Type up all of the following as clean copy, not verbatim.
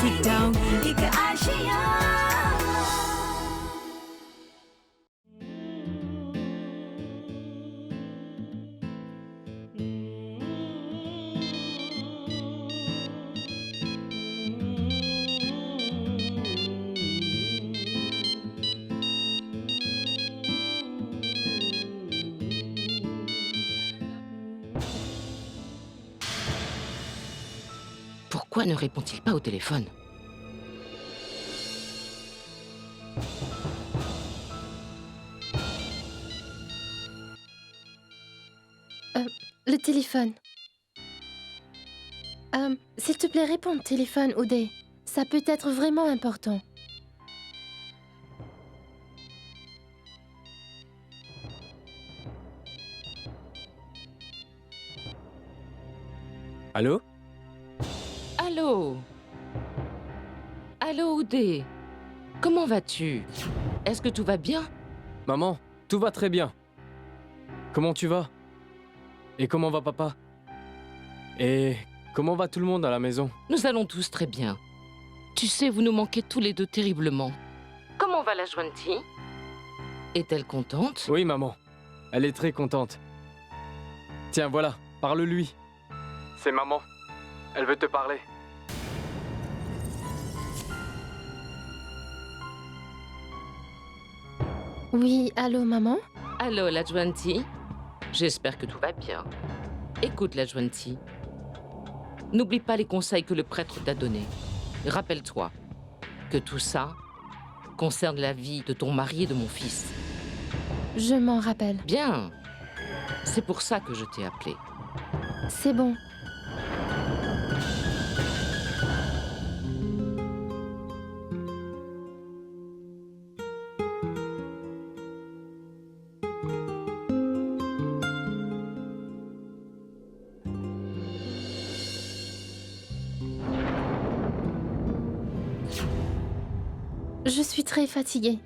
sit down एक Asia Pourquoi ne répond-il pas au téléphone? Le téléphone. S'il te plaît, réponds au téléphone, Oudé. Ça peut être vraiment important. Allô? Allô? Allô, Oudé? Comment vas-tu? Est-ce que tout va bien? Maman, tout va très bien. Comment tu vas? Et comment va papa? Et comment va tout le monde à la maison? Nous allons tous très bien. Tu sais, vous nous manquez tous les deux terriblement. Comment va la Joanty? Est-elle contente? Oui, maman. Elle est très contente. Tiens, voilà, parle-lui. C'est maman. Elle veut te parler. Oui, allô, maman? Allô, la Joanty? J'espère que tout va bien. Écoute, la Joanty. N'oublie pas les conseils que le prêtre t'a donnés. Rappelle-toi que tout ça concerne la vie de ton mari et de mon fils. Je m'en rappelle. Bien. C'est pour ça que je t'ai appelé. C'est bon. Je suis très fatiguée.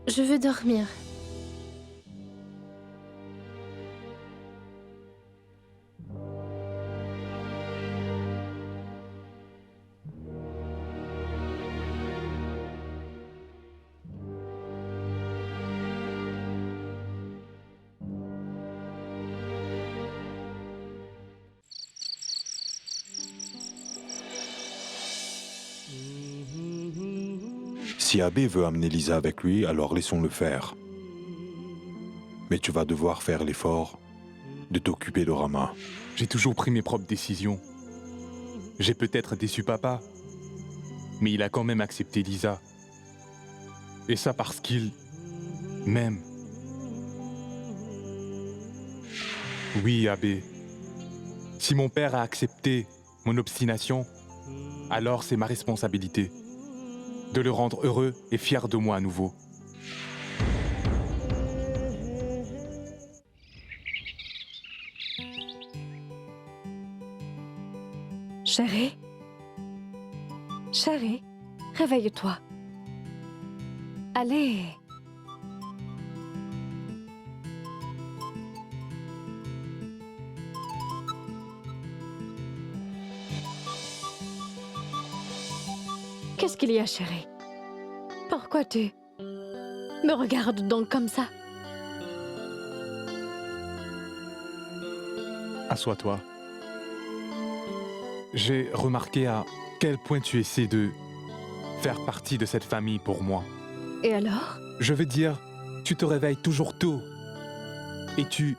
Je veux dormir. Si Abbé veut amener Lisa avec lui, alors laissons-le faire. Mais tu vas devoir faire l'effort de t'occuper de Rama. J'ai toujours pris mes propres décisions. J'ai peut-être déçu papa, mais il a quand même accepté Lisa. Et ça parce qu'il m'aime. Oui, Abbé. Si mon père a accepté mon obstination, alors c'est ma responsabilité de le rendre heureux et fier de moi à nouveau. Chérie? Chérie, réveille-toi. Allez. Qu'est-ce qu'il y a, chérie? Pourquoi tu me regardes donc comme ça? Assois-toi. J'ai remarqué à quel point tu essaies de faire partie de cette famille pour moi. Et alors? Je veux dire, tu te réveilles toujours tôt. Et tu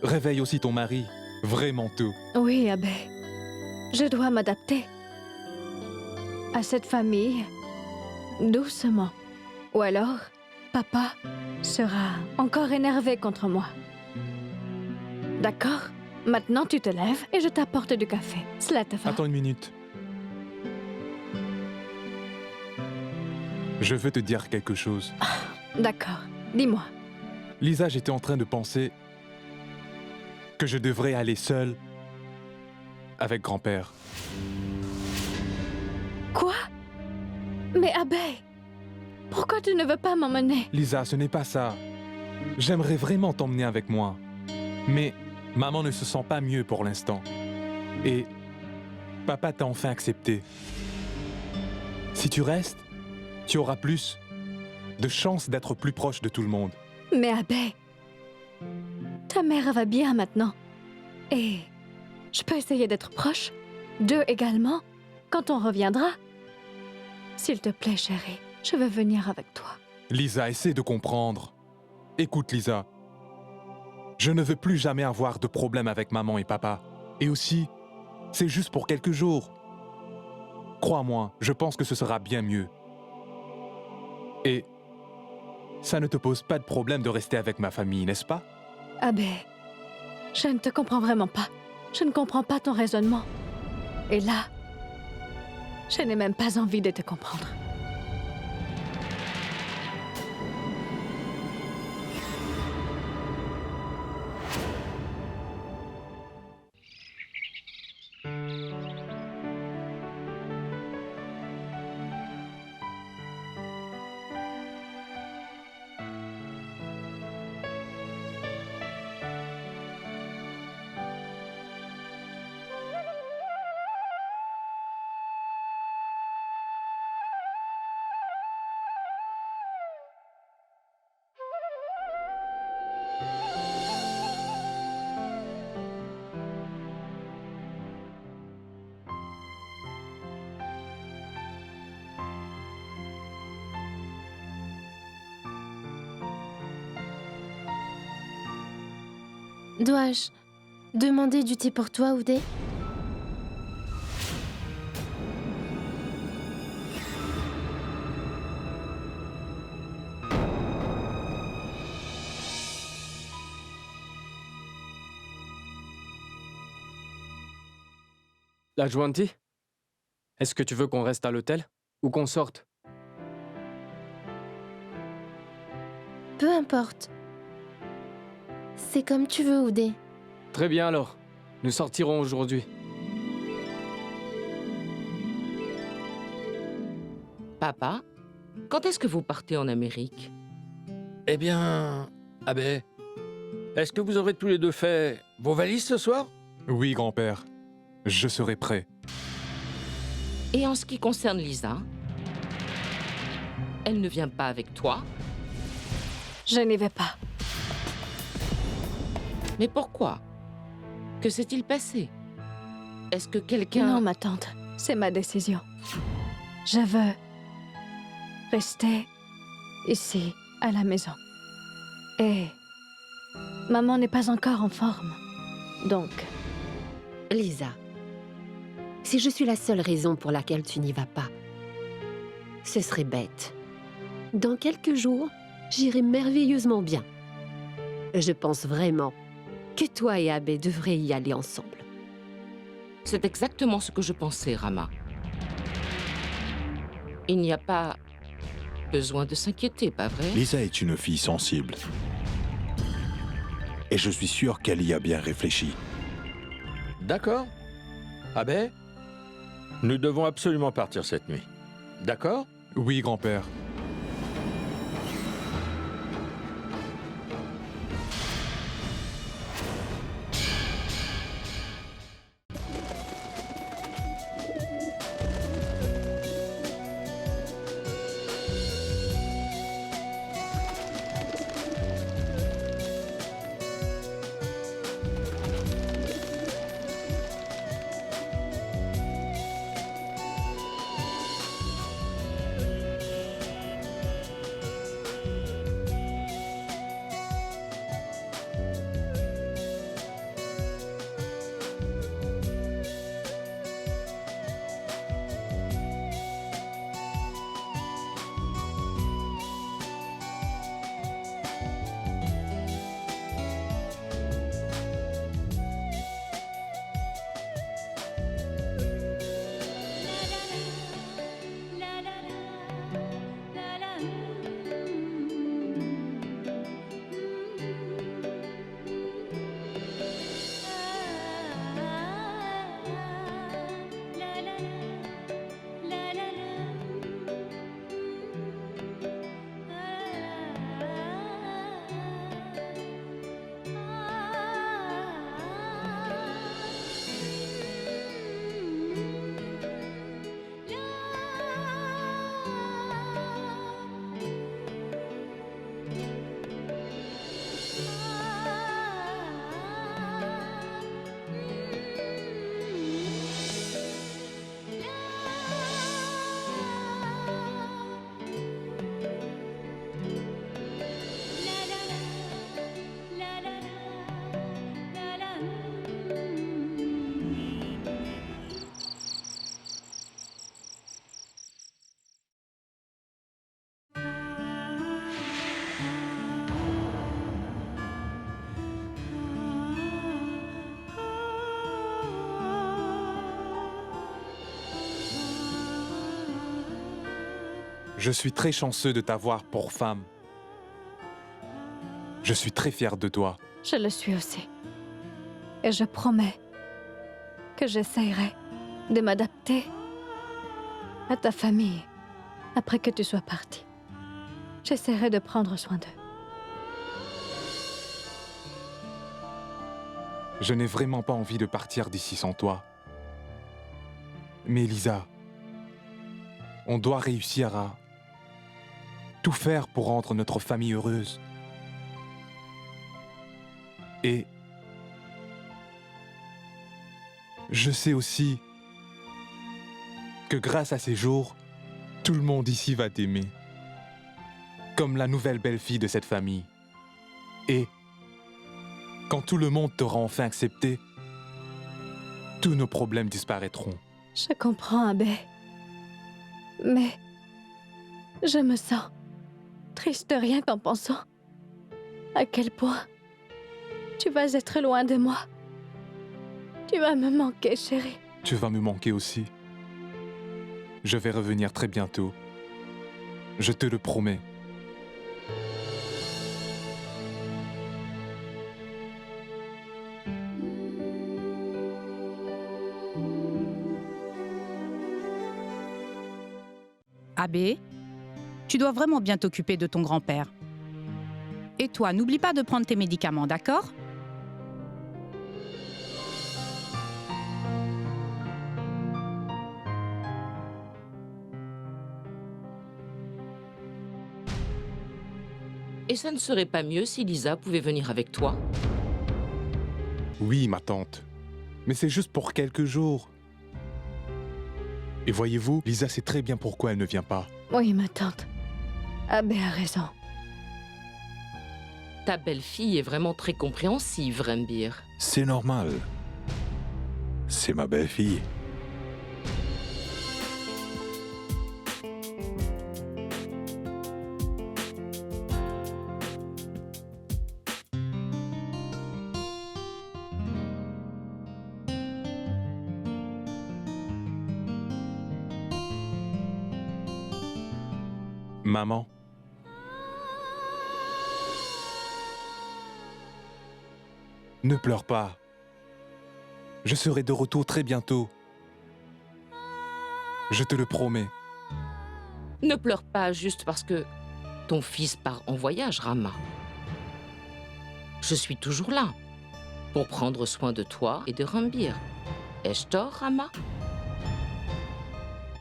réveilles aussi ton mari, vraiment tôt. Oui, Abbé. Je dois m'adapter à cette famille doucement. Ou alors, papa sera encore énervé contre moi. D'accord? Maintenant, tu te lèves et je t'apporte du café. Cela te va? Attends une minute. Je veux te dire quelque chose. D'accord. Dis-moi. Lisa, j'étais en train de penser que je devrais aller seule avec grand-père. Quoi? Mais Abbé, pourquoi tu ne veux pas m'emmener? Lisa, ce n'est pas ça. J'aimerais vraiment t'emmener avec moi. Mais maman ne se sent pas mieux pour l'instant. Et Papa t'a enfin accepté. Si tu restes, tu auras plus de chances d'être plus proche de tout le monde. Mais Abbé, ta mère va bien maintenant. Et je peux essayer d'être proche d'eux également quand on reviendra. S'il te plaît, chérie, je veux venir avec toi. Lisa, essaie de comprendre. Écoute, Lisa. Je ne veux plus jamais avoir de problème avec maman et papa. Et aussi, c'est juste pour quelques jours. Crois-moi, je pense que ce sera bien mieux. Et ça ne te pose pas de problème de rester avec ma famille, n'est-ce pas? Abbé, je ne te comprends vraiment pas. Je ne comprends pas ton raisonnement. Et là, je n'ai même pas envie de te comprendre. Dois-je demander du thé pour toi, Oudé? La Juanti? Est-ce que tu veux qu'on reste à l'hôtel ou qu'on sorte? Peu importe. C'est comme tu veux, Oudé. Très bien alors. Nous sortirons aujourd'hui. Papa, quand est-ce que vous partez en Amérique? Eh bien, Abbé, est-ce que vous aurez tous les deux fait vos valises ce soir? Oui, grand-père. Je serai prêt. Et en ce qui concerne Lisa, elle ne vient pas avec toi? Je n'y vais pas. Mais pourquoi? Que s'est-il passé? Est-ce que quelqu'un... Non, ma tante, c'est ma décision. Je veux rester ici, à la maison. Et maman n'est pas encore en forme. Donc, Lisa, si je suis la seule raison pour laquelle tu n'y vas pas, ce serait bête. Dans quelques jours, j'irai merveilleusement bien. Je pense vraiment que toi et Abbé devraient y aller ensemble. C'est exactement ce que je pensais, Rama. Il n'y a pas besoin de s'inquiéter, pas vrai? Lisa est une fille sensible. Et je suis sûr qu'elle y a bien réfléchi. D'accord. Abbé, nous devons absolument partir cette nuit. D'accord? Oui, grand-père. Je suis très chanceux de t'avoir pour femme. Je suis très fier de toi. Je le suis aussi. Et je promets que j'essayerai de m'adapter à ta famille après que tu sois parti. J'essaierai de prendre soin d'eux. Je n'ai vraiment pas envie de partir d'ici sans toi. Mais Lisa, on doit réussir à tout faire pour rendre notre famille heureuse. Et je sais aussi que grâce à ces jours, tout le monde ici va t'aimer. Comme la nouvelle belle-fille de cette famille. Et quand tout le monde t'aura enfin accepté, tous nos problèmes disparaîtront. Je comprends, Abbé. Mais je me sens triste rien qu'en pensant à quel point tu vas être loin de moi. Tu vas me manquer, chérie. Tu vas me manquer aussi. Je vais revenir très bientôt. Je te le promets. Abbé, tu dois vraiment bien t'occuper de ton grand-père. Et toi, n'oublie pas de prendre tes médicaments, d'accord? Et ça ne serait pas mieux si Lisa pouvait venir avec toi? Oui, ma tante. Mais c'est juste pour quelques jours. Et voyez-vous, Lisa sait très bien pourquoi elle ne vient pas. Oui, ma tante. Abbé a raison. Ta belle-fille est vraiment très compréhensive, Rembir. C'est normal. C'est ma belle-fille. Maman. Ne pleure pas. Je serai de retour très bientôt. Je te le promets. Ne pleure pas juste parce que ton fils part en voyage, Rama. Je suis toujours là pour prendre soin de toi et de Rembir. Ai-je tort, Rama?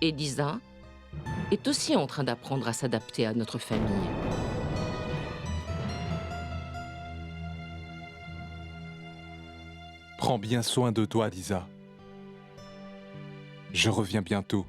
Et Lisa est aussi en train d'apprendre à s'adapter à notre famille. Prends bien soin de toi, Lisa. Je reviens bientôt.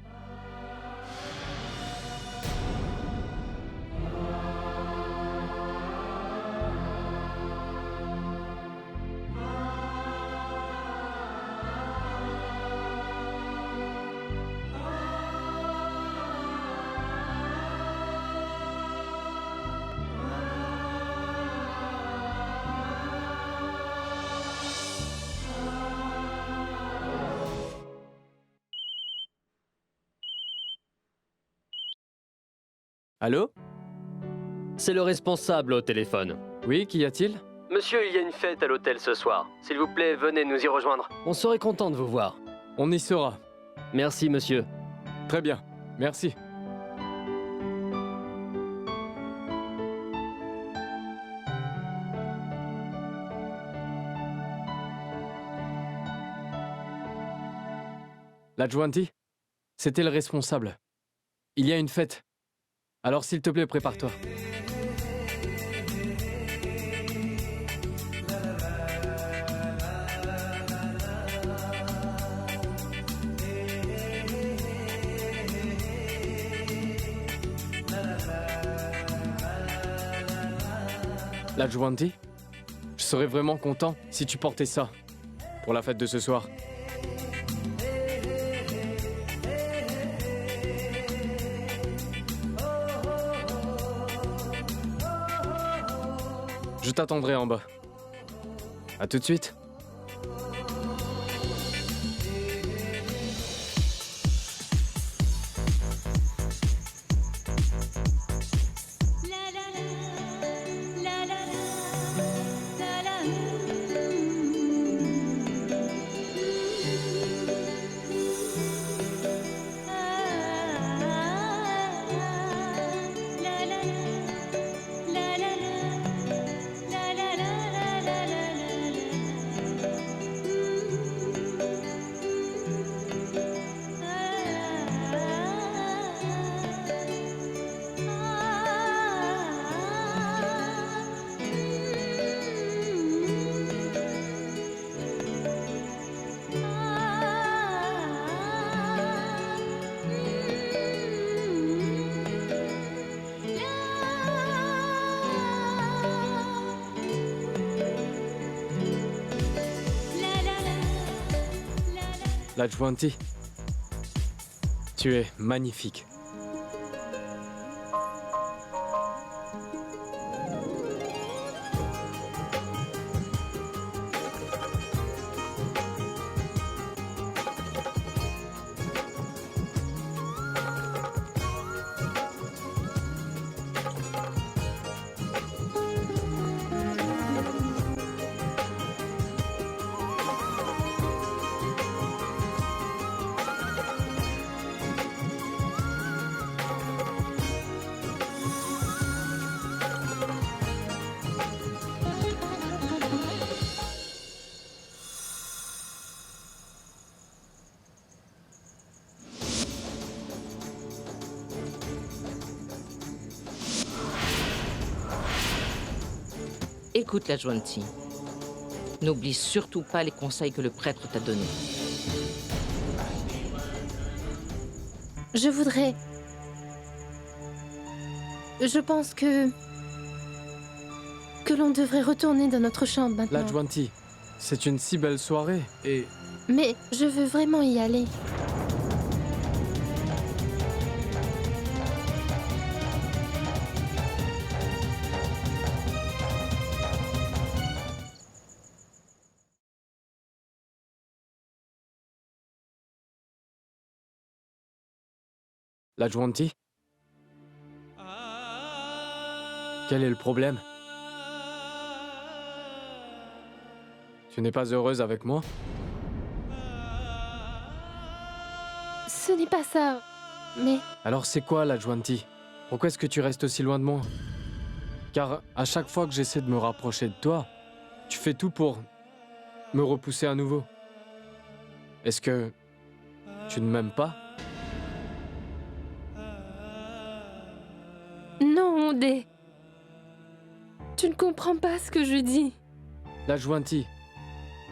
Allô? C'est le responsable au téléphone. Oui, qu'y a-t-il? Monsieur, il y a une fête à l'hôtel ce soir. S'il vous plaît, venez nous y rejoindre. On serait content de vous voir. On y sera. Merci, monsieur. Très bien, merci. L'adjointi, c'était le responsable. Il y a une fête. Alors s'il te plaît, prépare-toi. L'adjointi, je serais vraiment content si tu portais ça pour la fête de ce soir. Je t'attendrai en bas. À tout de suite. L'Adjuanti, tu es magnifique. Écoute la Juanti. N'oublie surtout pas les conseils que le prêtre t'a donnés. Je voudrais... Je pense que l'on devrait retourner dans notre chambre maintenant. L'Adjuanti, c'est une si belle soirée et... Mais je veux vraiment y aller. L'Adjuanti? Quel est le problème? Tu n'es pas heureuse avec moi? Ce n'est pas ça, mais... Alors c'est quoi l'Adjuanti? Pourquoi est-ce que tu restes aussi loin de moi? Car à chaque fois que j'essaie de me rapprocher de toi, tu fais tout pour me repousser à nouveau. Est-ce que tu ne m'aimes pas? Non, Ondé. Tu ne comprends pas ce que je dis. L'Adjuanti,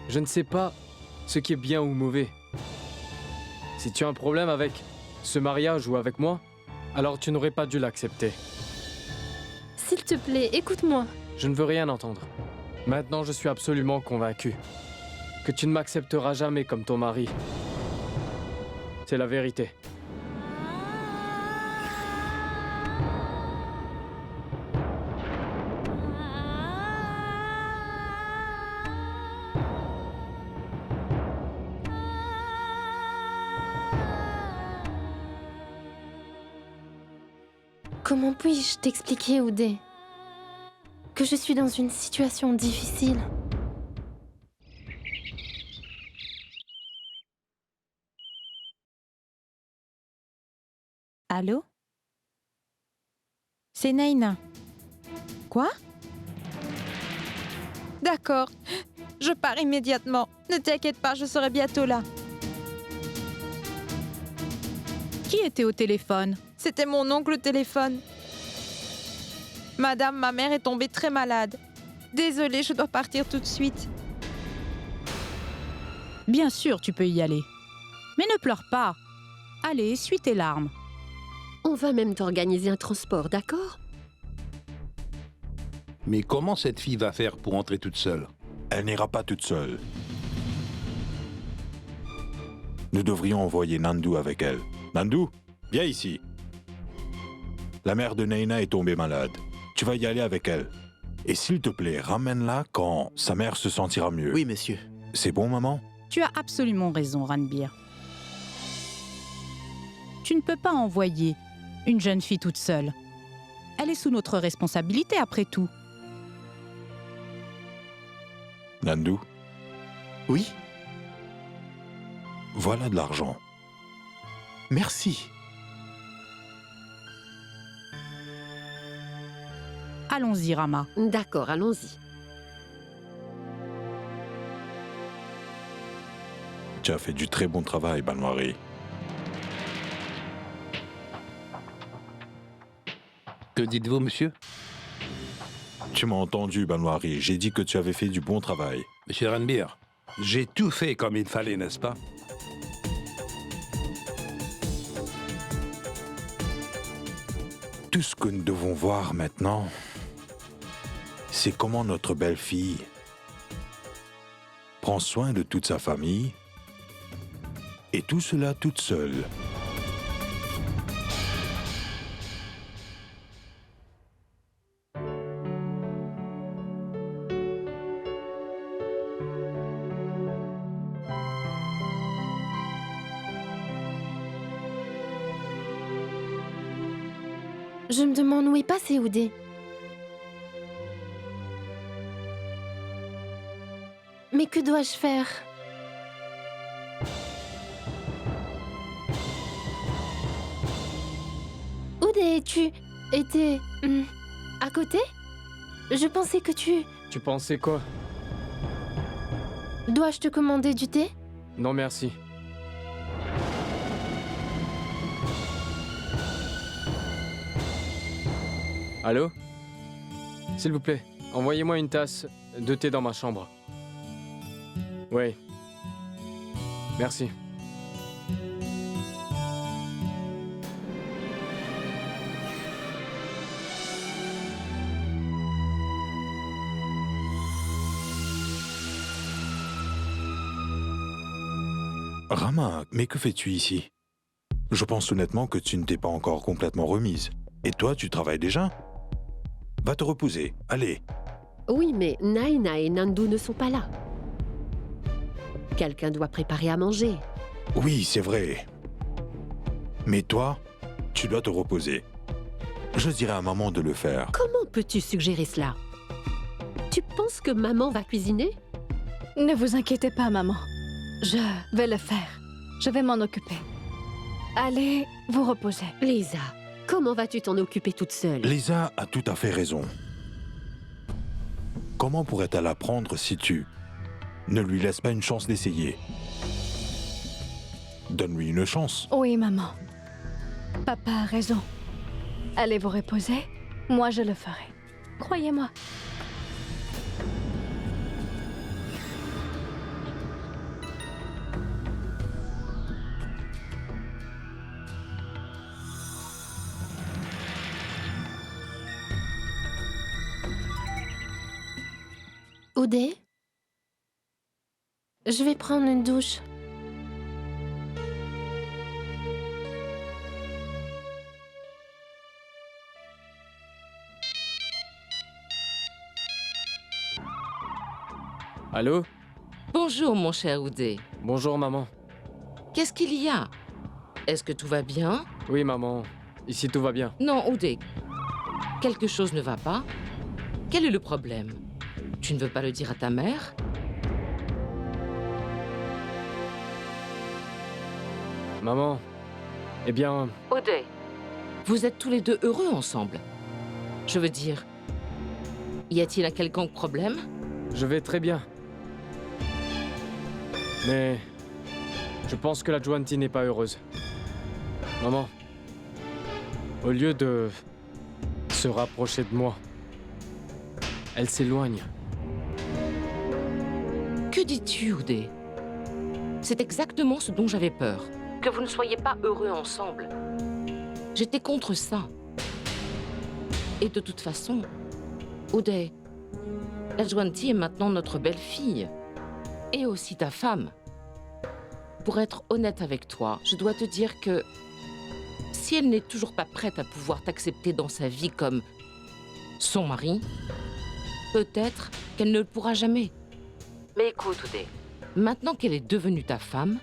je ne sais pas ce qui est bien ou mauvais. Si tu as un problème avec ce mariage ou avec moi, alors tu n'aurais pas dû l'accepter. S'il te plaît, écoute-moi. Je ne veux rien entendre. Maintenant, je suis absolument convaincu que tu ne m'accepteras jamais comme ton mari. C'est la vérité. Comment puis-je t'expliquer, Oudé, que je suis dans une situation difficile? Allô? C'est Naina. Quoi? D'accord. Je pars immédiatement. Ne t'inquiète pas, je serai bientôt là. Qui était au téléphone? C'était mon oncle au téléphone. Madame, ma mère est tombée très malade. Désolée, je dois partir tout de suite. Bien sûr, tu peux y aller. Mais ne pleure pas. Allez, essuie tes larmes. On va même t'organiser un transport, d'accord? Mais comment cette fille va faire pour entrer toute seule? Elle n'ira pas toute seule. Nous devrions envoyer Nandu avec elle. Nandu, viens ici. La mère de Naina est tombée malade. Tu vas y aller avec elle. Et s'il te plaît, ramène-la quand sa mère se sentira mieux. Oui, monsieur. C'est bon, maman? Tu as absolument raison, Ranbir. Tu ne peux pas envoyer une jeune fille toute seule. Elle est sous notre responsabilité, après tout. Nandu, Oui, voilà de l'argent. merci. Allons-y, Rama. D'accord, allons-y. Tu as fait du très bon travail, Banwari. Que dites-vous, monsieur? Tu m'as entendu, Banwari. J'ai dit que tu avais fait du bon travail. Monsieur Ranbir, j'ai tout fait comme il fallait, n'est-ce pas? Tout ce que nous devons voir maintenant, c'est comment notre belle-fille prend soin de toute sa famille Et tout cela toute seule. Je me demande où est passé Oudé. Mais que dois-je faire? Oudé, tu étais à côté? Je pensais que tu... Tu pensais quoi? Dois-je te commander du thé? Non merci. Allô? S'il vous plaît, envoyez-moi une tasse de thé dans ma chambre. Oui. Merci. Rama, mais que fais-tu ici? Je pense honnêtement que tu ne t'es pas encore complètement remise. Et toi, tu travailles déjà? Va te reposer, allez. Oui, mais Naina et Nandu ne sont pas là. Quelqu'un doit préparer à manger. Oui, c'est vrai. Mais toi, tu dois te reposer. Je dirais à maman de le faire. Comment peux-tu suggérer cela? Tu penses que maman va cuisiner? Ne vous inquiétez pas, maman. Je vais le faire. Je vais m'en occuper. Allez vous reposer. Lisa, comment vas-tu t'en occuper toute seule? Lisa a tout à fait raison. Comment pourrait-elle apprendre si tu ne lui laisses pas une chance d'essayer? Donne-lui une chance. Oui, maman. Papa a raison. Allez vous reposer. Moi, je le ferai. Croyez-moi. Oudé? Je vais prendre une douche. Allô? Bonjour, mon cher Oudé. Bonjour maman. Qu'est-ce qu'il y a? Est-ce que tout va bien? Oui maman, ici tout va bien. Non, Oudé. Quelque chose ne va pas? Quel est le problème? Tu ne veux pas le dire à ta mère? Maman, eh bien... Oudé, vous êtes tous les deux heureux ensemble. Je veux dire, y a-t-il un quelconque problème? Je vais très bien. Mais... je pense que la Juanti n'est pas heureuse. Maman, au lieu de se rapprocher de moi, elle s'éloigne. Que dis-tu, Oudé? C'est exactement ce dont j'avais peur. Que vous ne soyez pas heureux ensemble. J'étais contre ça. Et de toute façon, Oudé, la Juanti est maintenant notre belle-fille. Et aussi ta femme. Pour être honnête avec toi, je dois te dire que si elle n'est toujours pas prête à pouvoir t'accepter dans sa vie comme son mari, peut-être qu'elle ne le pourra jamais. Mais écoute, Oudé, maintenant qu'elle est devenue ta femme,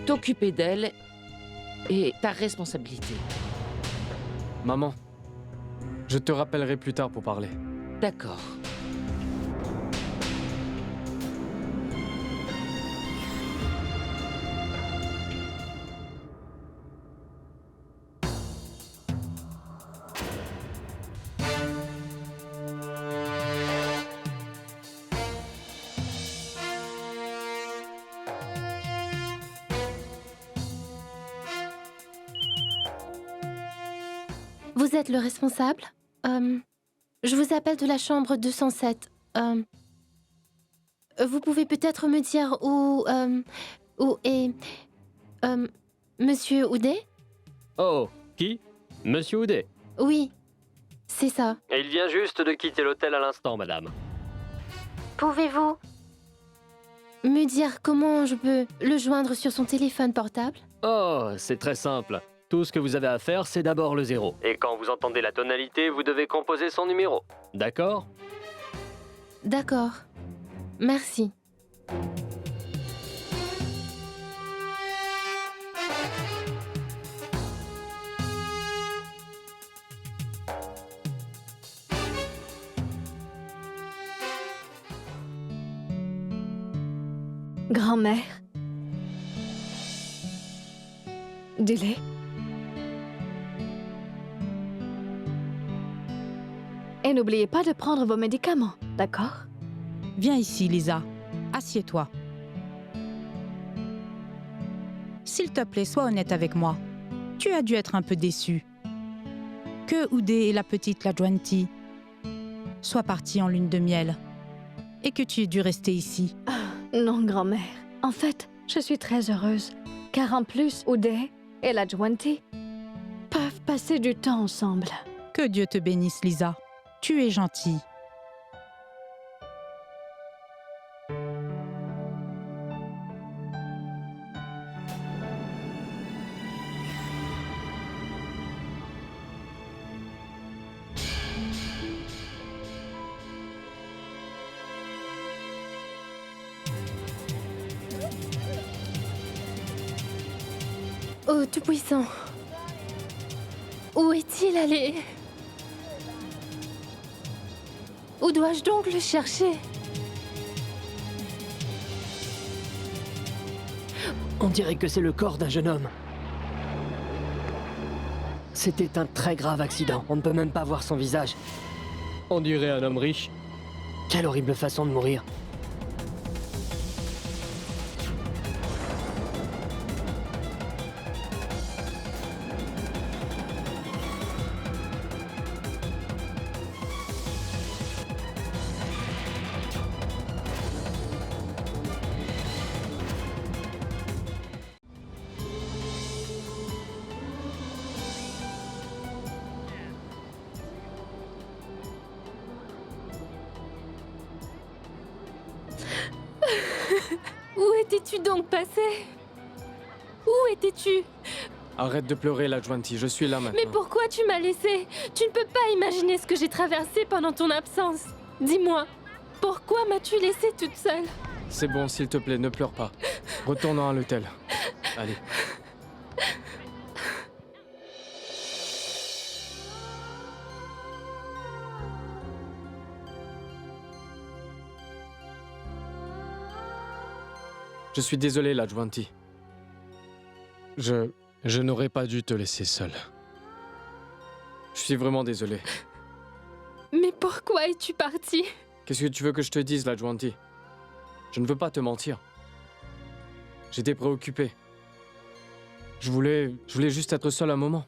t'occuper d'elle est ta responsabilité. Maman, je te rappellerai plus tard pour parler. D'accord. Vous êtes le responsable? Je vous appelle de la chambre 207. Vous pouvez peut-être me dire où est... Monsieur Oudé? Oh, qui? Monsieur Oudé. Oui, c'est ça. Et il vient juste de quitter l'hôtel à l'instant, madame. Pouvez-vous me dire comment je peux le joindre sur son téléphone portable? Oh, c'est très simple. Tout ce que vous avez à faire, c'est d'abord le 0. Et quand vous entendez la tonalité, vous devez composer son numéro. D'accord? D'accord. Merci. Grand-mère. Du lait. Et n'oubliez pas de prendre vos médicaments, d'accord? Viens ici, Lisa. Assieds-toi. S'il te plaît, sois honnête avec moi. Tu as dû être un peu déçue. Que Oudé et la petite Lajuanti soient partis en lune de miel. Et que tu aies dû rester ici. Non, grand-mère. En fait, je suis très heureuse. Car en plus, Oudé et Lajuanti peuvent passer du temps ensemble. Que Dieu te bénisse, Lisa. Tu es gentille. Oh, Tout-Puissant. Où est-il allé? Où dois-je donc le chercher? On dirait que c'est le corps d'un jeune homme. C'était un très grave accident. On ne peut même pas voir son visage. On dirait un homme riche. Quelle horrible façon de mourir. Où étais-tu donc passé? Où étais-tu? Arrête de pleurer, Lajuanti, je suis là maintenant. Mais pourquoi tu m'as laissé? Tu ne peux pas imaginer ce que j'ai traversé pendant ton absence. Dis-moi, pourquoi m'as-tu laissée toute seule? C'est bon, s'il te plaît, ne pleure pas. Retournons à l'hôtel. Allez. Je suis désolé, Lajuanti. Je n'aurais pas dû te laisser seule. Je suis vraiment désolé. Mais pourquoi es-tu parti? Qu'est-ce que tu veux que je te dise, Lajuanti? Je ne veux pas te mentir. J'étais préoccupé. Je voulais juste être seul un moment.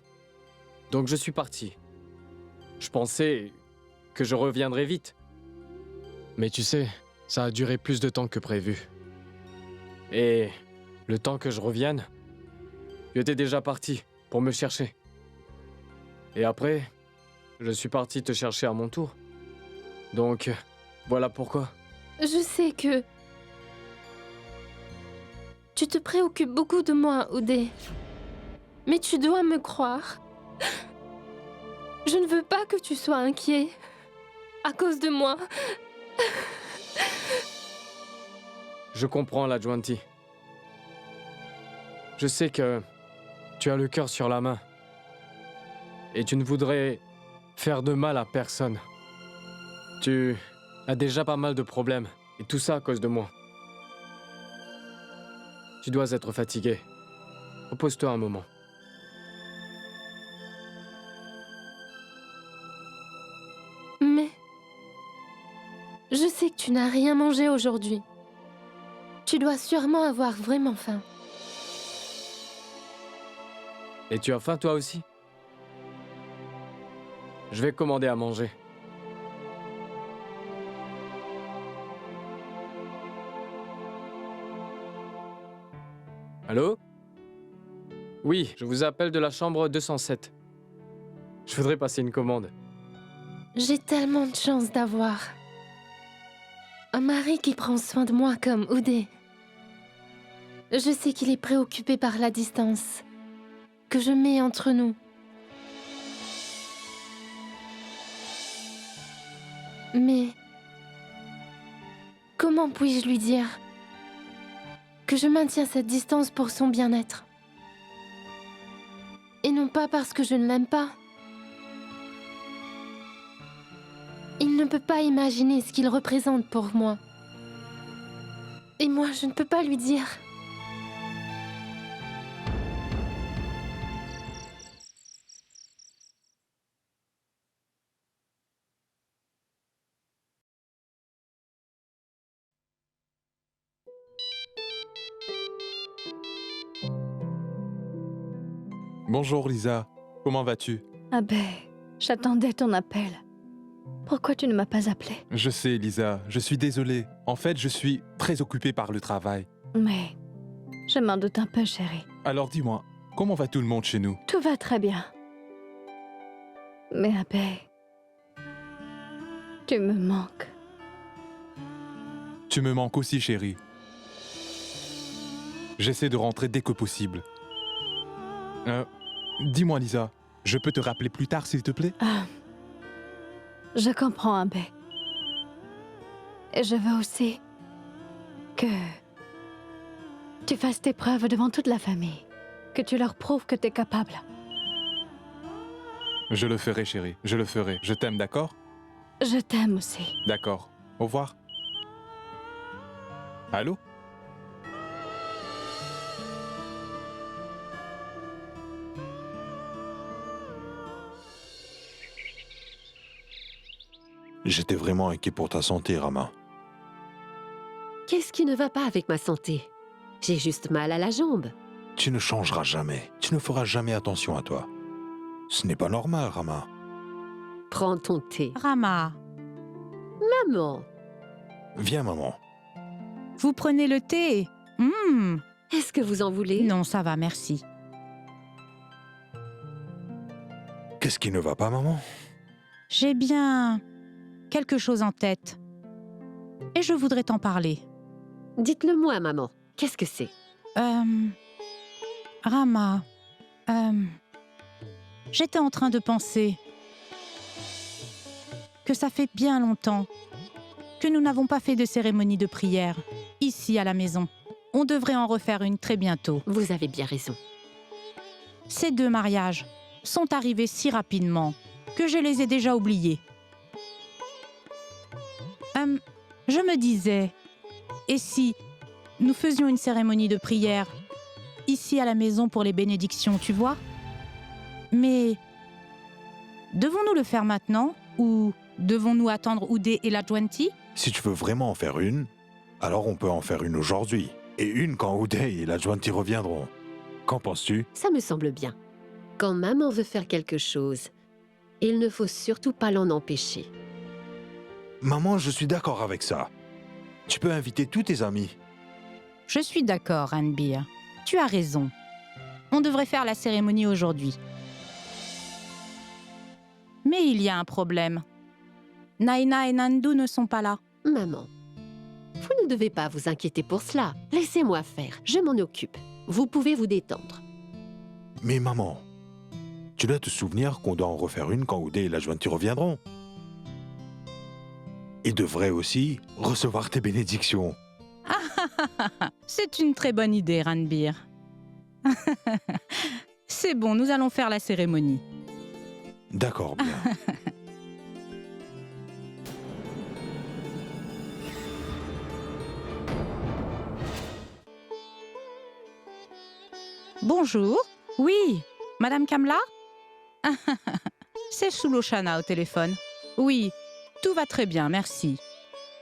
Donc je suis parti. Je pensais que je reviendrais vite. Mais tu sais, ça a duré plus de temps que prévu. Et le temps que je revienne, tu étais déjà parti pour me chercher. Et après, je suis parti te chercher à mon tour. Donc, voilà pourquoi. Je sais que... tu te préoccupes beaucoup de moi, Oudé. Mais tu dois me croire. Je ne veux pas que tu sois inquiet. À cause de moi. Je comprends, Lajuanti. Je sais que tu as le cœur sur la main. Et tu ne voudrais faire de mal à personne. Tu as déjà pas mal de problèmes. Et tout ça à cause de moi. Tu dois être fatigué. Repose-toi un moment. Mais... je sais que tu n'as rien mangé aujourd'hui. Tu dois sûrement avoir vraiment faim. Et tu as faim toi aussi? Je vais commander à manger. Allô? Oui, je vous appelle de la chambre 207. Je voudrais passer une commande. J'ai tellement de chance d'avoir un mari qui prend soin de moi comme Oudé. Je sais qu'il est préoccupé par la distance que je mets entre nous. Mais comment puis-je lui dire que je maintiens cette distance pour son bien-être? Et non pas parce que je ne l'aime pas. Il ne peut pas imaginer ce qu'il représente pour moi. Et moi, je ne peux pas lui dire. Bonjour Lisa, comment vas-tu? Abe, j'attendais ton appel. Pourquoi tu ne m'as pas appelé? Je sais Lisa, je suis désolé. En fait, je suis très occupé par le travail. Mais je m'en doute un peu, chérie. Alors dis-moi, comment va tout le monde chez nous? Tout va très bien. Mais Abe, tu me manques. Tu me manques aussi, chérie. J'essaie de rentrer dès que possible. Dis-moi Lisa, je peux te rappeler plus tard s'il te plaît? Ah, je comprends, Abe. Et je veux aussi que tu fasses tes preuves devant toute la famille. Que tu leur prouves que tu es capable. Je le ferai, chérie, je le ferai. Je t'aime, d'accord? Je t'aime aussi. D'accord. Au revoir. Allô? J'étais vraiment inquiet pour ta santé, Rama. Qu'est-ce qui ne va pas avec ma santé? J'ai juste mal à la jambe. Tu ne changeras jamais. Tu ne feras jamais attention à toi. Ce n'est pas normal, Rama. Prends ton thé. Rama, Maman, Viens, maman. vous prenez le thé? est-ce que vous en voulez? Non, ça va, merci. Qu'est-ce qui ne va pas, maman? J'ai bien quelque chose en tête. Et je voudrais t'en parler. Dites-le moi, maman. Qu'est-ce que c'est? Rama, j'étais en train de penser que ça fait bien longtemps que nous n'avons pas fait de cérémonie de prière ici à la maison. On devrait en refaire une très bientôt. Vous avez bien raison. Ces 2 mariages sont arrivés si rapidement que je les ai déjà oubliés. Je me disais, et si nous faisions une cérémonie de prière ici à la maison pour les bénédictions, tu vois? Mais devons-nous le faire maintenant ou devons-nous attendre Oudé et la Jwanti? Si tu veux vraiment en faire une, alors on peut en faire une aujourd'hui. Et une quand Uday et la Jwanti reviendront. Qu'en penses-tu? Ça me semble bien. Quand maman veut faire quelque chose, il ne faut surtout pas l'en empêcher. Maman, je suis d'accord avec ça. Tu peux inviter tous tes amis. Je suis d'accord, Ranbir. Tu as raison. On devrait faire la cérémonie aujourd'hui. Mais il y a un problème. Naina et Nandu ne sont pas là. Maman, vous ne devez pas vous inquiéter pour cela. Laissez-moi faire, je m'en occupe. Vous pouvez vous détendre. Mais maman, tu dois te souvenir qu'on doit en refaire une quand Uday et la Jwanti reviendront. Ils devraient aussi recevoir tes bénédictions. C'est une très bonne idée, Ranbir. C'est bon, nous allons faire la cérémonie. D'accord, bien. Bonjour. Oui, Madame Kamla? C'est Sulochana au téléphone. Oui, tout va très bien, merci.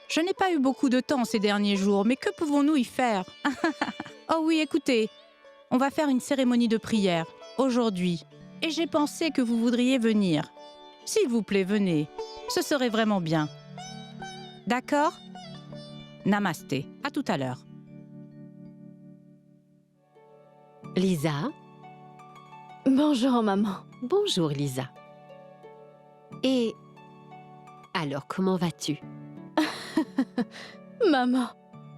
Je n'ai pas eu beaucoup de temps ces derniers jours, mais que pouvons-nous y faire? Oh oui, écoutez, on va faire une cérémonie de prière, aujourd'hui. Et j'ai pensé que vous voudriez venir. S'il vous plaît, venez. Ce serait vraiment bien. D'accord? Namasté. À tout à l'heure. Lisa? Bonjour, maman. Bonjour, Lisa. Et alors, comment vas-tu? Maman,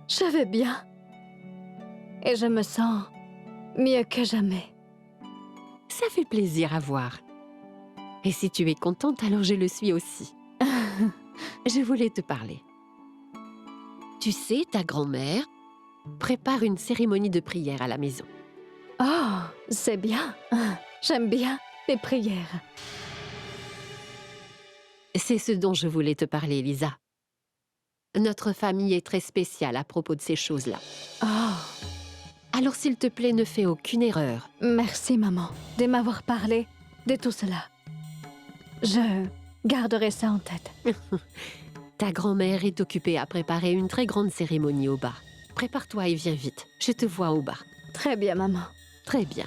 je vais bien. et je me sens mieux que jamais. Ça fait plaisir à voir. Et si tu es contente, alors je le suis aussi. Je voulais te parler. Tu sais, ta grand-mère prépare une cérémonie de prière à la maison. Oh, c'est bien. J'aime bien les prières. C'est ce dont je voulais te parler, Lisa. Notre famille est très spéciale à propos de ces choses-là. Oh, Alors s'il te plaît, ne fais aucune erreur. merci maman de m'avoir parlé de tout cela. Je garderai ça en tête. Ta grand-mère est occupée à préparer une très grande cérémonie au bar. Prépare-toi et viens vite. Je te vois au bar. Très bien maman. Très bien.